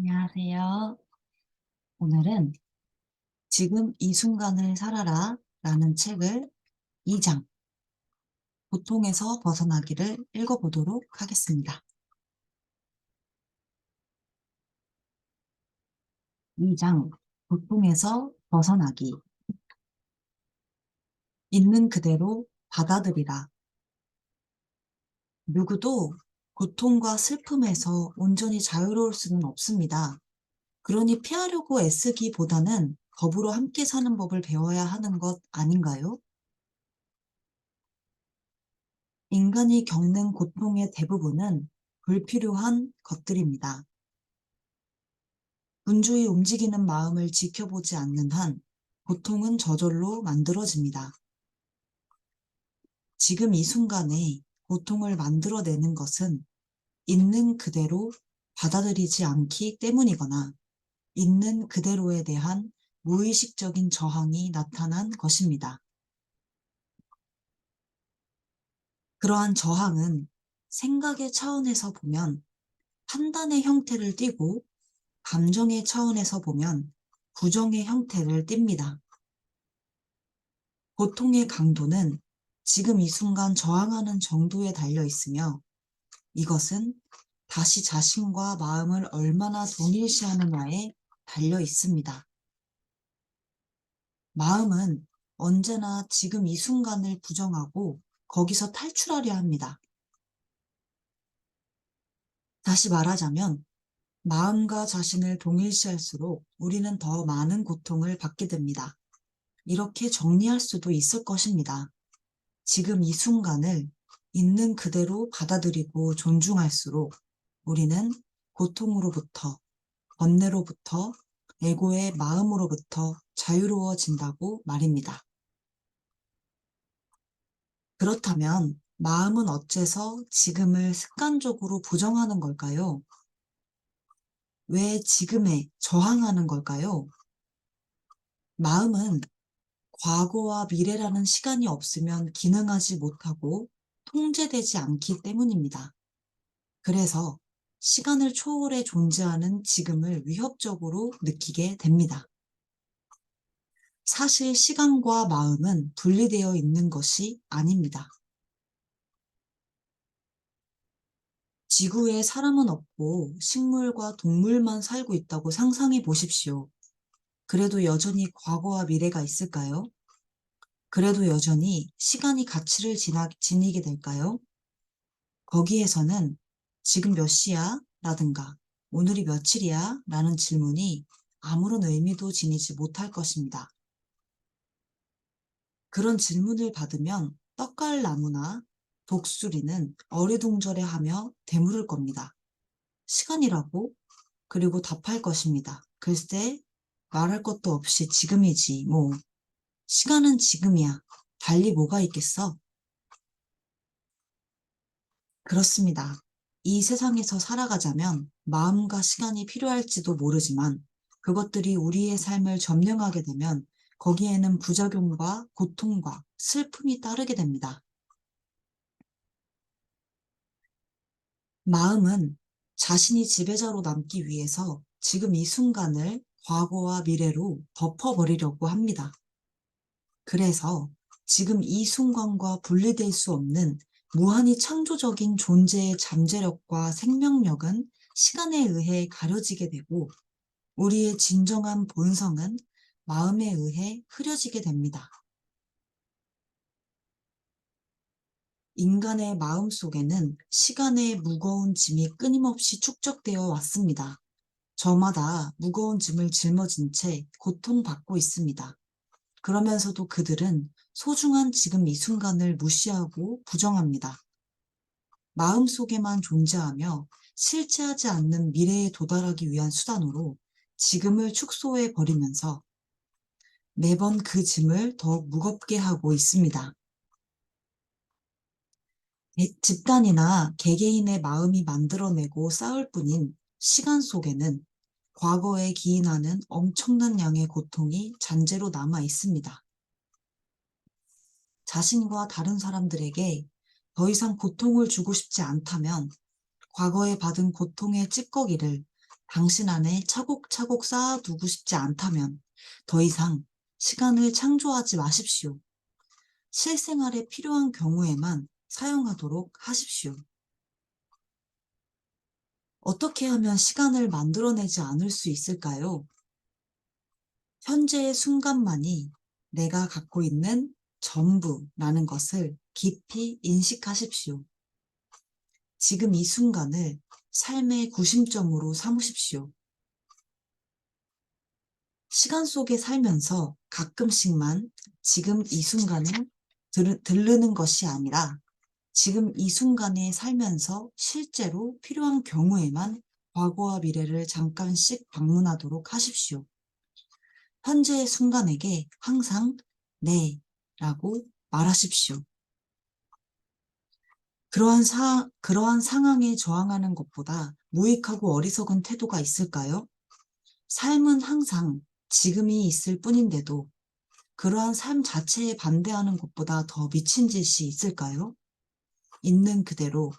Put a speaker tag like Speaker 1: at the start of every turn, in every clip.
Speaker 1: 안녕하세요. 오늘은 지금 이 순간을 살아라 라는 책을 2장, 고통에서 벗어나기를 읽어보도록 하겠습니다. 2장, 고통에서 벗어나기. 있는 그대로 받아들이라. 누구도 고통과 슬픔에서 온전히 자유로울 수는 없습니다. 그러니 피하려고 애쓰기보다는 더불어 함께 사는 법을 배워야 하는 것 아닌가요? 인간이 겪는 고통의 대부분은 불필요한 것들입니다. 분주히 움직이는 마음을 지켜보지 않는 한 고통은 저절로 만들어집니다. 지금 이 순간에 고통을 만들어내는 것은 있는 그대로 받아들이지 않기 때문이거나 있는 그대로에 대한 무의식적인 저항이 나타난 것입니다. 그러한 저항은 생각의 차원에서 보면 판단의 형태를 띠고 감정의 차원에서 보면 부정의 형태를 띱니다. 고통의 강도는 지금 이 순간 저항하는 정도에 달려 있으며 이것은 다시 자신과 마음을 얼마나 동일시하느냐에 달려 있습니다. 마음은 언제나 지금 이 순간을 부정하고 거기서 탈출하려 합니다. 다시 말하자면 마음과 자신을 동일시할수록 우리는 더 많은 고통을 받게 됩니다. 이렇게 정리할 수도 있을 것입니다. 지금 이 순간을 있는 그대로 받아들이고 존중할수록 우리는 고통으로부터, 번뇌로부터, 에고의 마음으로부터 자유로워진다고 말입니다. 그렇다면 마음은 어째서 지금을 습관적으로 부정하는 걸까요? 왜 지금에 저항하는 걸까요? 마음은 과거와 미래라는 시간이 없으면 기능하지 못하고 통제되지 않기 때문입니다. 그래서 시간을 초월해 존재하는 지금을 위협적으로 느끼게 됩니다. 사실 시간과 마음은 분리되어 있는 것이 아닙니다. 지구에 사람은 없고 식물과 동물만 살고 있다고 상상해 보십시오. 그래도 여전히 과거와 미래가 있을까요? 그래도 여전히 시간이 가치를 지니게 될까요? 거기에서는 지금 몇 시야? 라든가 오늘이 며칠이야? 라는 질문이 아무런 의미도 지니지 못할 것입니다. 그런 질문을 받으면 떡갈나무나 독수리는 어리둥절해하며 되물을 겁니다. 시간이라고? 그리고 답할 것입니다. 글쎄, 말할 것도 없이 지금이지 뭐. 시간은 지금이야. 달리 뭐가 있겠어? 그렇습니다. 이 세상에서 살아가자면 마음과 시간이 필요할지도 모르지만 그것들이 우리의 삶을 점령하게 되면 거기에는 부작용과 고통과 슬픔이 따르게 됩니다. 마음은 자신이 지배자로 남기 위해서 지금 이 순간을 과거와 미래로 덮어버리려고 합니다. 그래서 지금 이 순간과 분리될 수 없는 무한히 창조적인 존재의 잠재력과 생명력은 시간에 의해 가려지게 되고 우리의 진정한 본성은 마음에 의해 흐려지게 됩니다. 인간의 마음 속에는 시간의 무거운 짐이 끊임없이 축적되어 왔습니다. 저마다 무거운 짐을 짊어진 채 고통받고 있습니다. 그러면서도 그들은 소중한 지금 이 순간을 무시하고 부정합니다. 마음속에만 존재하며 실체하지 않는 미래에 도달하기 위한 수단으로 지금을 축소해 버리면서 매번 그 짐을 더욱 무겁게 하고 있습니다. 집단이나 개개인의 마음이 만들어내고 쌓을 뿐인 시간 속에는 과거에 기인하는 엄청난 양의 고통이 잔재로 남아 있습니다. 자신과 다른 사람들에게 더 이상 고통을 주고 싶지 않다면 과거에 받은 고통의 찌꺼기를 당신 안에 차곡차곡 쌓아두고 싶지 않다면 더 이상 시간을 창조하지 마십시오. 실생활에 필요한 경우에만 사용하도록 하십시오. 어떻게 하면 시간을 만들어내지 않을 수 있을까요? 현재의 순간만이 내가 갖고 있는 전부라는 것을 깊이 인식하십시오. 지금 이 순간을 삶의 구심점으로 삼으십시오. 시간 속에 살면서 가끔씩만 지금 이 순간을 들르는 것이 아니라 지금 이 순간에 살면서 실제로 필요한 경우에만 과거와 미래를 잠깐씩 방문하도록 하십시오. 현재의 순간에게 항상 네 라고 말하십시오. 그러한 상황에 저항하는 것보다 무익하고 어리석은 태도가 있을까요? 삶은 항상 지금이 있을 뿐인데도 그러한 삶 자체에 반대하는 것보다 더 미친 짓이 있을까요? 있는 그대로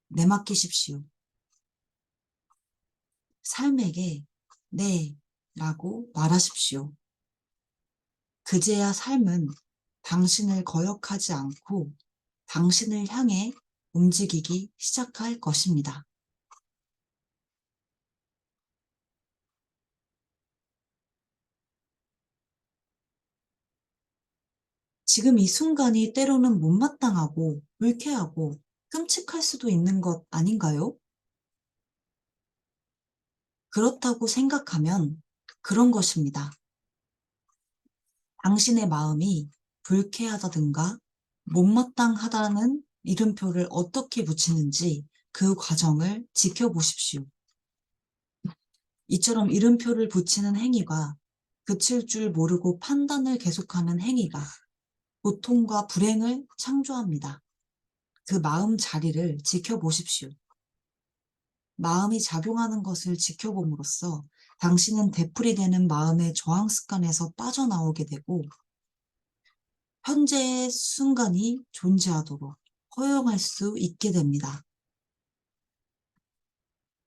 Speaker 1: 내맡기십시오. 삶에게 네 라고 말하십시오. 그제야 삶은 당신을 거역하지 않고 당신을 향해 움직이기 시작할 것입니다. 지금 이 순간이 때로는 못마땅하고 불쾌하고 끔찍할 수도 있는 것 아닌가요? 그렇다고 생각하면 그런 것입니다. 당신의 마음이 불쾌하다든가 못마땅하다는 이름표를 어떻게 붙이는지 그 과정을 지켜보십시오. 이처럼 이름표를 붙이는 행위가 그칠 줄 모르고 판단을 계속하는 행위가 고통과 불행을 창조합니다. 그 마음 자리를 지켜보십시오. 마음이 작용하는 것을 지켜봄으로써 당신은 되풀이되는 마음의 저항 습관에서 빠져나오게 되고 현재의 순간이 존재하도록 허용할 수 있게 됩니다.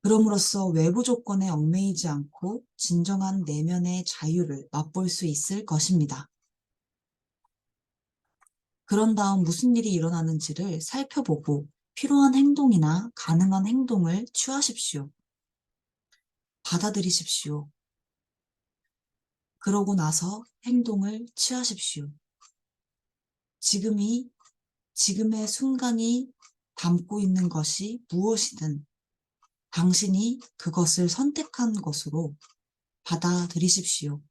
Speaker 1: 그럼으로써 외부 조건에 얽매이지 않고 진정한 내면의 자유를 맛볼 수 있을 것입니다. 그런 다음 무슨 일이 일어나는지를 살펴보고 필요한 행동이나 가능한 행동을 취하십시오. 받아들이십시오. 그러고 나서 행동을 취하십시오. 지금의 순간이 담고 있는 것이 무엇이든 당신이 그것을 선택한 것으로 받아들이십시오.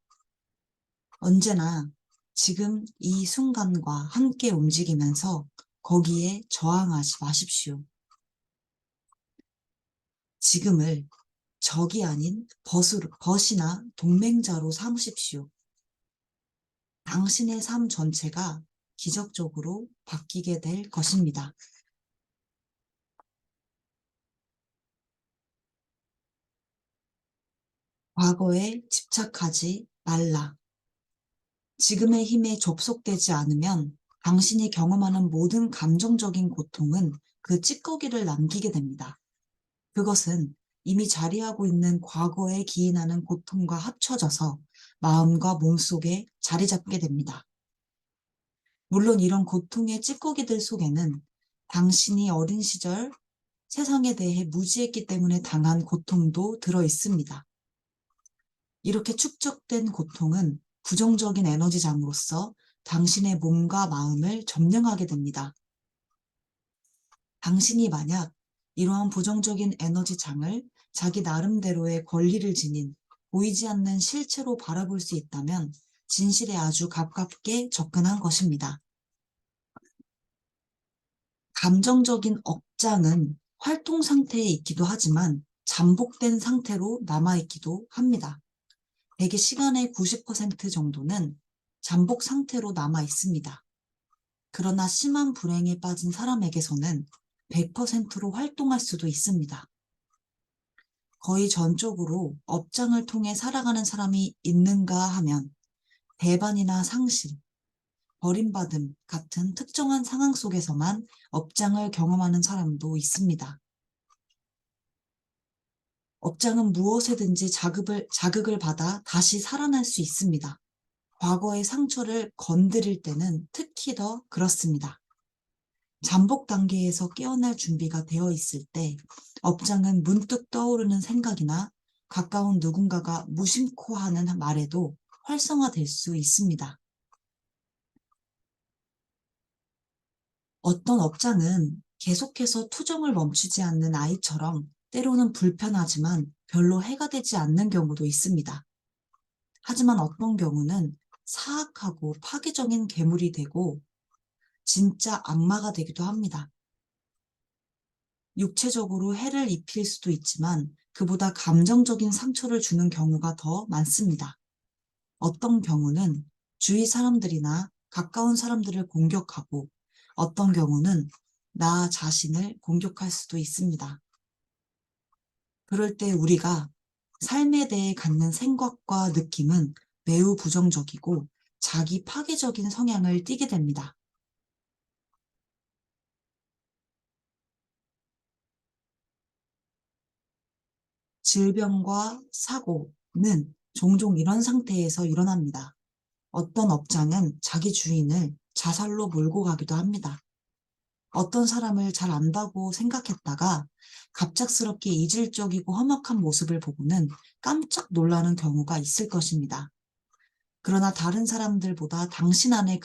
Speaker 1: 언제나 지금 이 순간과 함께 움직이면서 거기에 저항하지 마십시오. 지금을 적이 아닌 벗이나 동맹자로 삼으십시오. 당신의 삶 전체가 기적적으로 바뀌게 될 것입니다. 과거에 집착하지 말라. 지금의 힘에 접속되지 않으면 당신이 경험하는 모든 감정적인 고통은 그 찌꺼기를 남기게 됩니다. 그것은 이미 자리하고 있는 과거에 기인하는 고통과 합쳐져서 마음과 몸속에 자리 잡게 됩니다. 물론 이런 고통의 찌꺼기들 속에는 당신이 어린 시절 세상에 대해 무지했기 때문에 당한 고통도 들어 있습니다. 이렇게 축적된 고통은 부정적인 에너지장으로서 당신의 몸과 마음을 점령하게 됩니다. 당신이 만약 이러한 부정적인 에너지장을 자기 나름대로의 권리를 지닌 보이지 않는 실체로 바라볼 수 있다면 진실에 아주 가깝게 접근한 것입니다. 감정적인 억장은 활동 상태에 있기도 하지만 잠복된 상태로 남아있기도 합니다. 대개 시간의 90% 정도는 잠복 상태로 남아 있습니다. 그러나 심한 불행에 빠진 사람에게서는 100%로 활동할 수도 있습니다. 거의 전적으로 업장을 통해 살아가는 사람이 있는가 하면 배반이나 상실, 버림받음 같은 특정한 상황 속에서만 업장을 경험하는 사람도 있습니다. 업장은 무엇에든지 자극을 받아 다시 살아날 수 있습니다. 과거의 상처를 건드릴 때는 특히 더 그렇습니다. 잠복 단계에서 깨어날 준비가 되어 있을 때 업장은 문득 떠오르는 생각이나 가까운 누군가가 무심코 하는 말에도 활성화될 수 있습니다. 어떤 업장은 계속해서 투정을 멈추지 않는 아이처럼 때로는 불편하지만 별로 해가 되지 않는 경우도 있습니다. 하지만 어떤 경우는 사악하고 파괴적인 괴물이 되고 진짜 악마가 되기도 합니다. 육체적으로 해를 입힐 수도 있지만 그보다 감정적인 상처를 주는 경우가 더 많습니다. 어떤 경우는 주위 사람들이나 가까운 사람들을 공격하고 어떤 경우는 나 자신을 공격할 수도 있습니다. 그럴 때 우리가 삶에 대해 갖는 생각과 느낌은 매우 부정적이고 자기 파괴적인 성향을 띠게 됩니다. 질병과 사고는 종종 이런 상태에서 일어납니다. 어떤 업장은 자기 주인을 자살로 몰고 가기도 합니다. 어떤 사람을 잘 안다고 생각했다가 갑작스럽게 이질적이고 험악한 모습을 보고는 깜짝 놀라는 경우가 있을 것입니다. 그러나 다른 사람들보다 당신 안에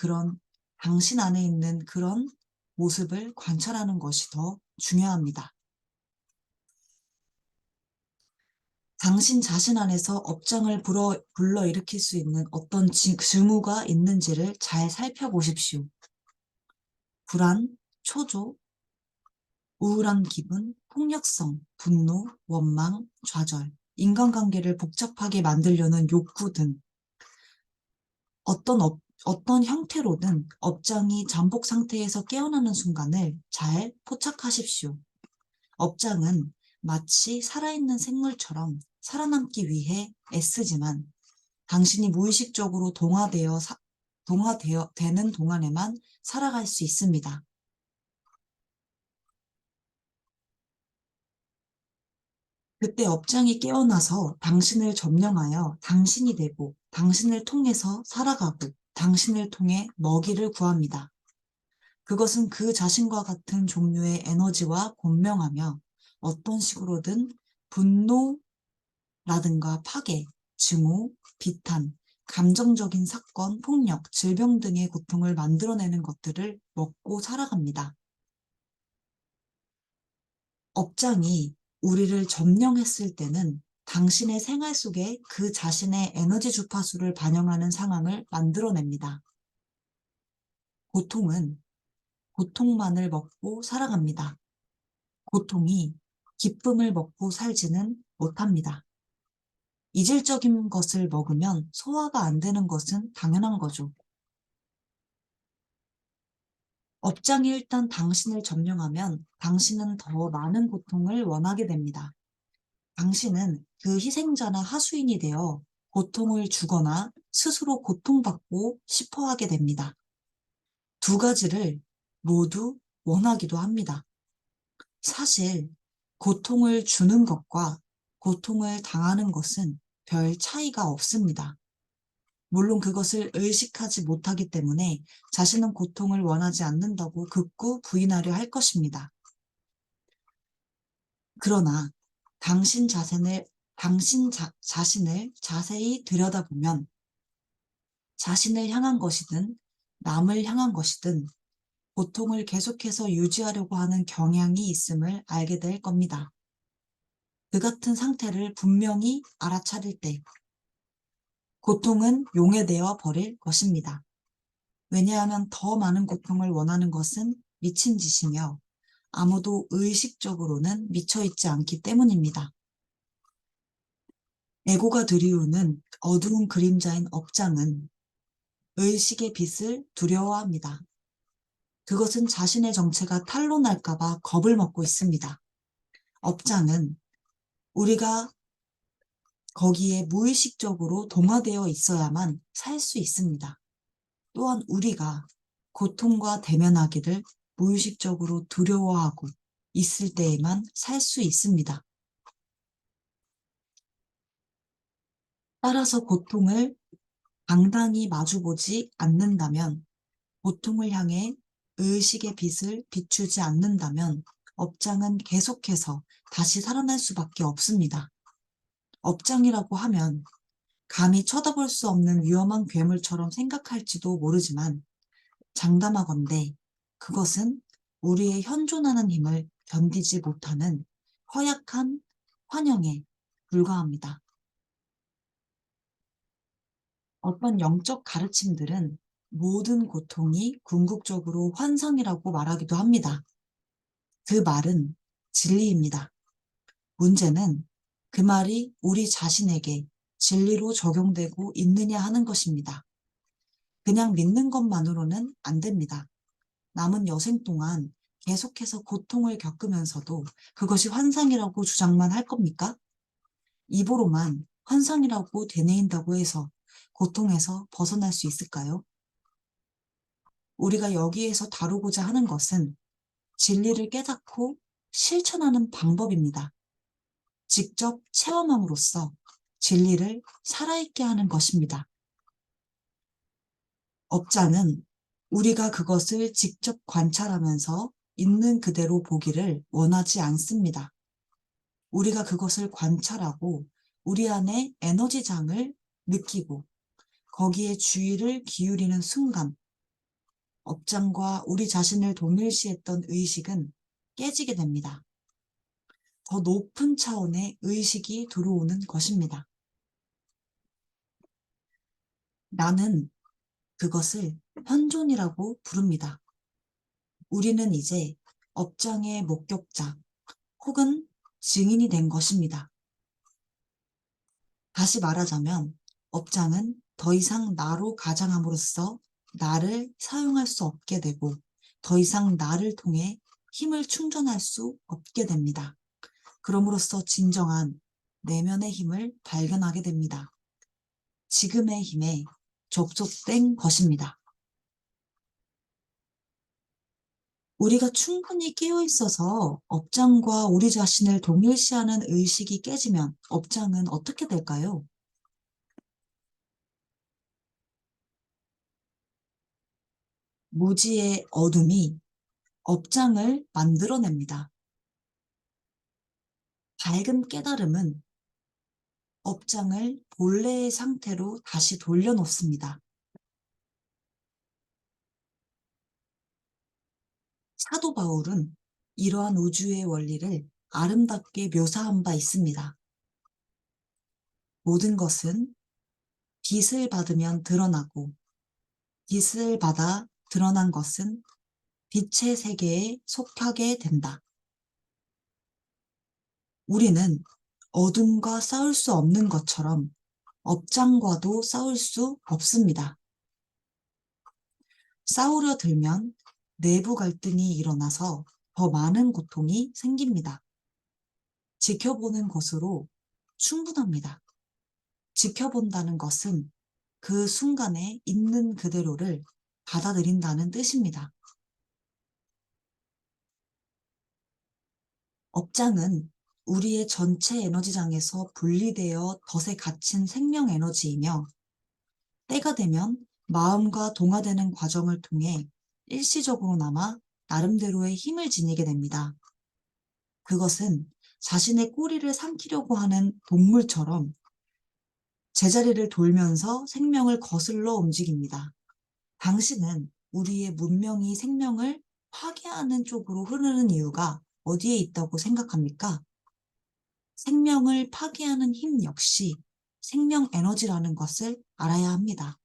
Speaker 1: 있는 그런 모습을 관찰하는 것이 더 중요합니다. 당신 자신 안에서 업장을 불러일으킬 수 있는 어떤 징후가 있는지를 잘 살펴보십시오. 불안, 초조, 우울한 기분, 폭력성, 분노, 원망, 좌절, 인간관계를 복잡하게 만들려는 욕구 등 어떤 형태로든 업장이 잠복 상태에서 깨어나는 순간을 잘 포착하십시오. 업장은 마치 살아있는 생물처럼 살아남기 위해 애쓰지만 당신이 무의식적으로 되는 동안에만 살아갈 수 있습니다. 그때 업장이 깨어나서 당신을 점령하여 당신이 되고 당신을 통해서 살아가고 당신을 통해 먹이를 구합니다. 그것은 그 자신과 같은 종류의 에너지와 공명하며 어떤 식으로든 분노라든가 파괴, 증오, 비탄, 감정적인 사건, 폭력, 질병 등의 고통을 만들어내는 것들을 먹고 살아갑니다. 업장이 우리를 점령했을 때는 당신의 생활 속에 그 자신의 에너지 주파수를 반영하는 상황을 만들어냅니다. 고통은 고통만을 먹고 살아갑니다. 고통이 기쁨을 먹고 살지는 못합니다. 이질적인 것을 먹으면 소화가 안 되는 것은 당연한 거죠. 업장이 일단 당신을 점령하면 당신은 더 많은 고통을 원하게 됩니다. 당신은 그 희생자나 하수인이 되어 고통을 주거나 스스로 고통받고 싶어 하게 됩니다. 두 가지를 모두 원하기도 합니다. 사실 고통을 주는 것과 고통을 당하는 것은 별 차이가 없습니다. 물론 그것을 의식하지 못하기 때문에 자신은 고통을 원하지 않는다고 극구 부인하려 할 것입니다. 그러나 자신을 자세히 들여다보면 자신을 향한 것이든 남을 향한 것이든 고통을 계속해서 유지하려고 하는 경향이 있음을 알게 될 겁니다. 그 같은 상태를 분명히 알아차릴 때 고통은 용해되어 버릴 것입니다. 왜냐하면 더 많은 고통을 원하는 것은 미친 짓이며 아무도 의식적으로는 미쳐있지 않기 때문입니다. 에고가 들이우는 어두운 그림자인 업장은 의식의 빛을 두려워합니다. 그것은 자신의 정체가 탄로날까봐 겁을 먹고 있습니다. 업장은 우리가 거기에 무의식적으로 동화되어 있어야만 살 수 있습니다. 또한 우리가 고통과 대면하기를 무의식적으로 두려워하고 있을 때에만 살 수 있습니다. 따라서 고통을 당당히 마주보지 않는다면, 고통을 향해 의식의 빛을 비추지 않는다면 업장은 계속해서 다시 살아날 수밖에 없습니다. 업장이라고 하면 감히 쳐다볼 수 없는 위험한 괴물처럼 생각할지도 모르지만 장담하건대 그것은 우리의 현존하는 힘을 견디지 못하는 허약한 환영에 불과합니다. 어떤 영적 가르침들은 모든 고통이 궁극적으로 환상이라고 말하기도 합니다. 그 말은 진리입니다. 문제는 그 말이 우리 자신에게 진리로 적용되고 있느냐 하는 것입니다. 그냥 믿는 것만으로는 안 됩니다. 남은 여생 동안 계속해서 고통을 겪으면서도 그것이 환상이라고 주장만 할 겁니까? 입으로만 환상이라고 되뇌인다고 해서 고통에서 벗어날 수 있을까요? 우리가 여기에서 다루고자 하는 것은 진리를 깨닫고 실천하는 방법입니다. 직접 체험함으로써 진리를 살아있게 하는 것입니다. 업자는 우리가 그것을 직접 관찰하면서 있는 그대로 보기를 원하지 않습니다. 우리가 그것을 관찰하고 우리 안에 에너지장을 느끼고 거기에 주의를 기울이는 순간 업장과 우리 자신을 동일시했던 의식은 깨지게 됩니다. 더 높은 차원의 의식이 들어오는 것입니다. 나는 그것을 현존이라고 부릅니다. 우리는 이제 업장의 목격자 혹은 증인이 된 것입니다. 다시 말하자면 업장은 더 이상 나로 가장함으로써 나를 사용할 수 없게 되고 더 이상 나를 통해 힘을 충전할 수 없게 됩니다. 그럼으로써 진정한 내면의 힘을 발견하게 됩니다. 지금의 힘에 접속된 것입니다. 우리가 충분히 깨어 있어서 업장과 우리 자신을 동일시하는 의식이 깨지면 업장은 어떻게 될까요? 무지의 어둠이 업장을 만들어냅니다. 밝은 깨달음은 업장을 본래의 상태로 다시 돌려놓습니다. 사도 바울은 이러한 우주의 원리를 아름답게 묘사한 바 있습니다. 모든 것은 빛을 받으면 드러나고 빛을 받아 드러난 것은 빛의 세계에 속하게 된다. 우리는 어둠과 싸울 수 없는 것처럼 업장과도 싸울 수 없습니다. 싸우려 들면 내부 갈등이 일어나서 더 많은 고통이 생깁니다. 지켜보는 것으로 충분합니다. 지켜본다는 것은 그 순간에 있는 그대로를 받아들인다는 뜻입니다. 업장은 우리의 전체 에너지장에서 분리되어 덫에 갇힌 생명 에너지이며 때가 되면 마음과 동화되는 과정을 통해 일시적으로나마 나름대로의 힘을 지니게 됩니다. 그것은 자신의 꼬리를 삼키려고 하는 동물처럼 제자리를 돌면서 생명을 거슬러 움직입니다. 당신은 우리의 문명이 생명을 파괴하는 쪽으로 흐르는 이유가 어디에 있다고 생각합니까? 생명을 파괴하는 힘 역시 생명 에너지라는 것을 알아야 합니다.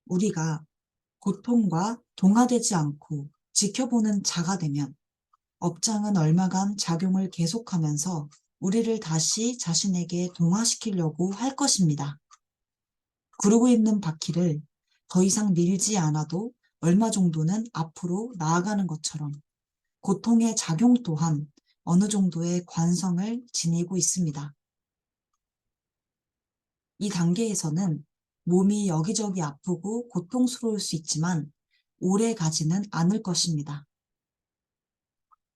Speaker 1: 우리가 고통과 동화되지 않고 지켜보는 자가 되면 업장은 얼마간 작용을 계속하면서 우리를 다시 자신에게 동화시키려고 할 것입니다. 구르고 있는 바퀴를 더 이상 밀지 않아도 얼마 정도는 앞으로 나아가는 것처럼 고통의 작용 또한 어느 정도의 관성을 지니고 있습니다. 이 단계에서는 몸이 여기저기 아프고 고통스러울 수 있지만 오래 가지는 않을 것입니다.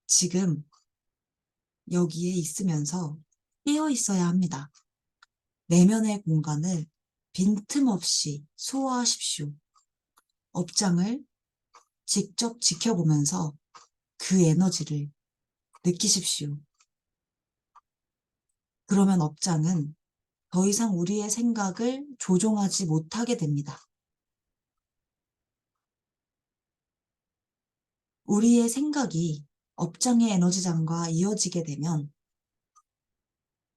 Speaker 1: 지금 여기에 있으면서 깨어 있어야 합니다. 내면의 공간을 빈틈없이 소화하십시오. 업장을 직접 지켜보면서 그 에너지를 느끼십시오. 그러면 업장은 더 이상 우리의 생각을 조종하지 못하게 됩니다. 우리의 생각이 업장의 에너지장과 이어지게 되면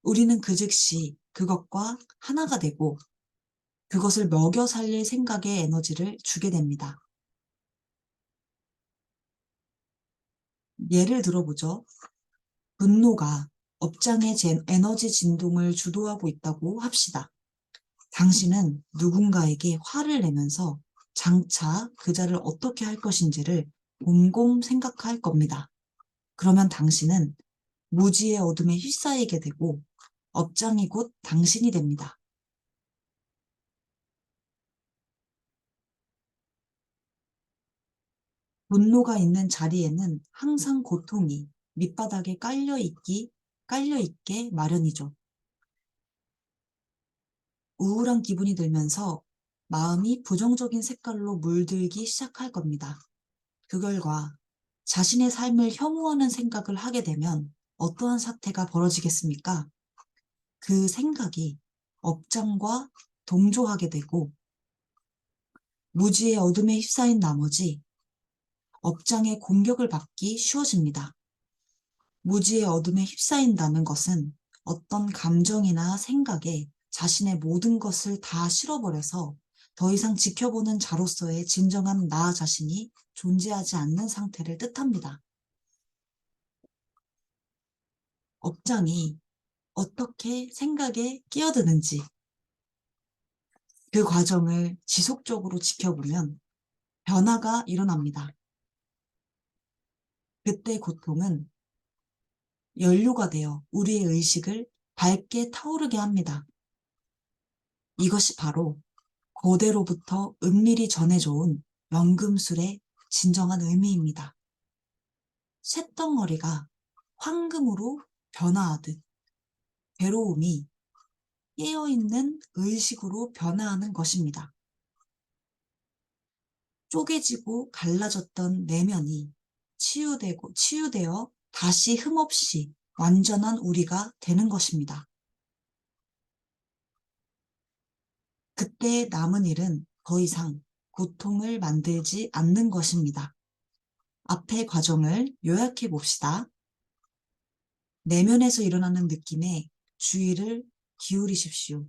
Speaker 1: 우리는 그 즉시 그것과 하나가 되고 그것을 먹여 살릴 생각의 에너지를 주게 됩니다. 예를 들어보죠. 분노가 업장의 에너지 진동을 주도하고 있다고 합시다. 당신은 누군가에게 화를 내면서 장차 그 자를 어떻게 할 것인지를 곰곰 생각할 겁니다. 그러면 당신은 무지의 어둠에 휩싸이게 되고 업장이 곧 당신이 됩니다. 분노가 있는 자리에는 항상 고통이 밑바닥에 깔려 있게 마련이죠. 우울한 기분이 들면서 마음이 부정적인 색깔로 물들기 시작할 겁니다. 그 결과 자신의 삶을 혐오하는 생각을 하게 되면 어떠한 사태가 벌어지겠습니까? 그 생각이 업장과 동조하게 되고 무지의 어둠에 휩싸인 나머지 업장의 공격을 받기 쉬워집니다. 무지의 어둠에 휩싸인다는 것은 어떤 감정이나 생각에 자신의 모든 것을 다 실어버려서 더 이상 지켜보는 자로서의 진정한 나 자신이 존재하지 않는 상태를 뜻합니다. 업장이 어떻게 생각에 끼어드는지 그 과정을 지속적으로 지켜보면 변화가 일어납니다. 그때 고통은 연료가 되어 우리의 의식을 밝게 타오르게 합니다. 이것이 바로 고대로부터 은밀히 전해져온 연금술의 진정한 의미입니다. 쇳덩어리가 황금으로 변화하듯 괴로움이 깨어있는 의식으로 변화하는 것입니다. 쪼개지고 갈라졌던 내면이 치유되어 다시 흠없이 완전한 우리가 되는 것입니다. 그때 남은 일은 더 이상 고통을 만들지 않는 것입니다. 앞의 과정을 요약해 봅시다. 내면에서 일어나는 느낌에 주의를 기울이십시오.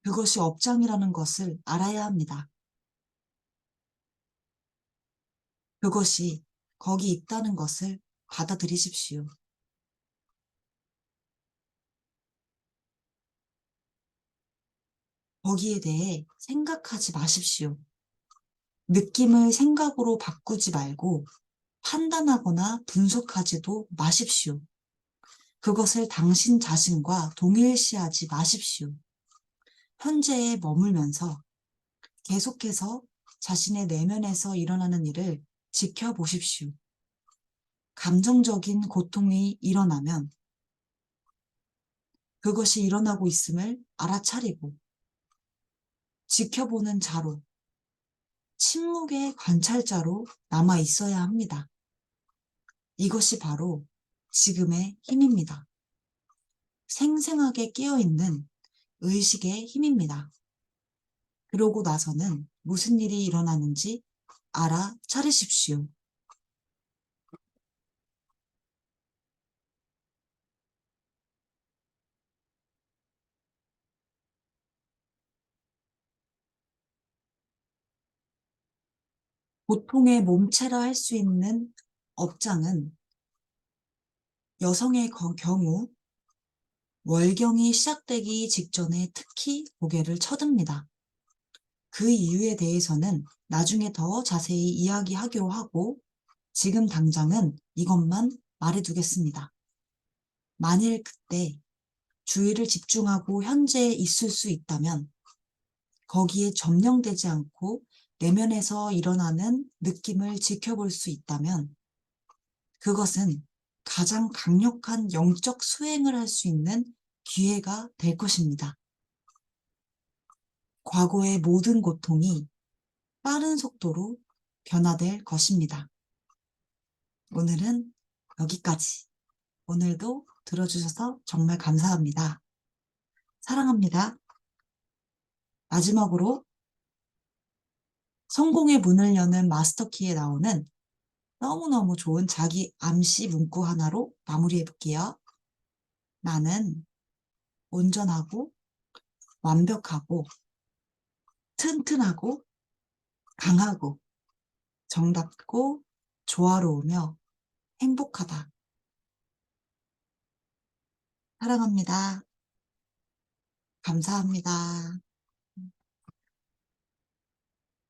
Speaker 1: 그것이 업장이라는 것을 알아야 합니다. 그것이 거기 있다는 것을 받아들이십시오. 거기에 대해 생각하지 마십시오. 느낌을 생각으로 바꾸지 말고 판단하거나 분석하지도 마십시오. 그것을 당신 자신과 동일시하지 마십시오. 현재에 머물면서 계속해서 자신의 내면에서 일어나는 일을 지켜보십시오. 감정적인 고통이 일어나면 그것이 일어나고 있음을 알아차리고 지켜보는 자로, 침묵의 관찰자로 남아 있어야 합니다. 이것이 바로 지금의 힘입니다. 생생하게 깨어있는 의식의 힘입니다. 그러고 나서는 무슨 일이 일어나는지 알아차리십시오. 보통의 몸체라 할 수 있는 업장은 여성의 경우 월경이 시작되기 직전에 특히 고개를 쳐듭니다. 그 이유에 대해서는 나중에 더 자세히 이야기하기로 하고 지금 당장은 이것만 말해두겠습니다. 만일 그때 주의를 집중하고 현재에 있을 수 있다면 거기에 점령되지 않고 내면에서 일어나는 느낌을 지켜볼 수 있다면 그것은 가장 강력한 영적 수행을 할 수 있는 기회가 될 것입니다. 과거의 모든 고통이 빠른 속도로 변화될 것입니다. 오늘은 여기까지. 오늘도 들어주셔서 정말 감사합니다. 사랑합니다. 마지막으로 성공의 문을 여는 마스터키에 나오는 너무너무 좋은 자기 암시 문구 하나로 마무리해 볼게요. 나는 온전하고 완벽하고 튼튼하고 강하고 정답고 조화로우며 행복하다. 사랑합니다. 감사합니다.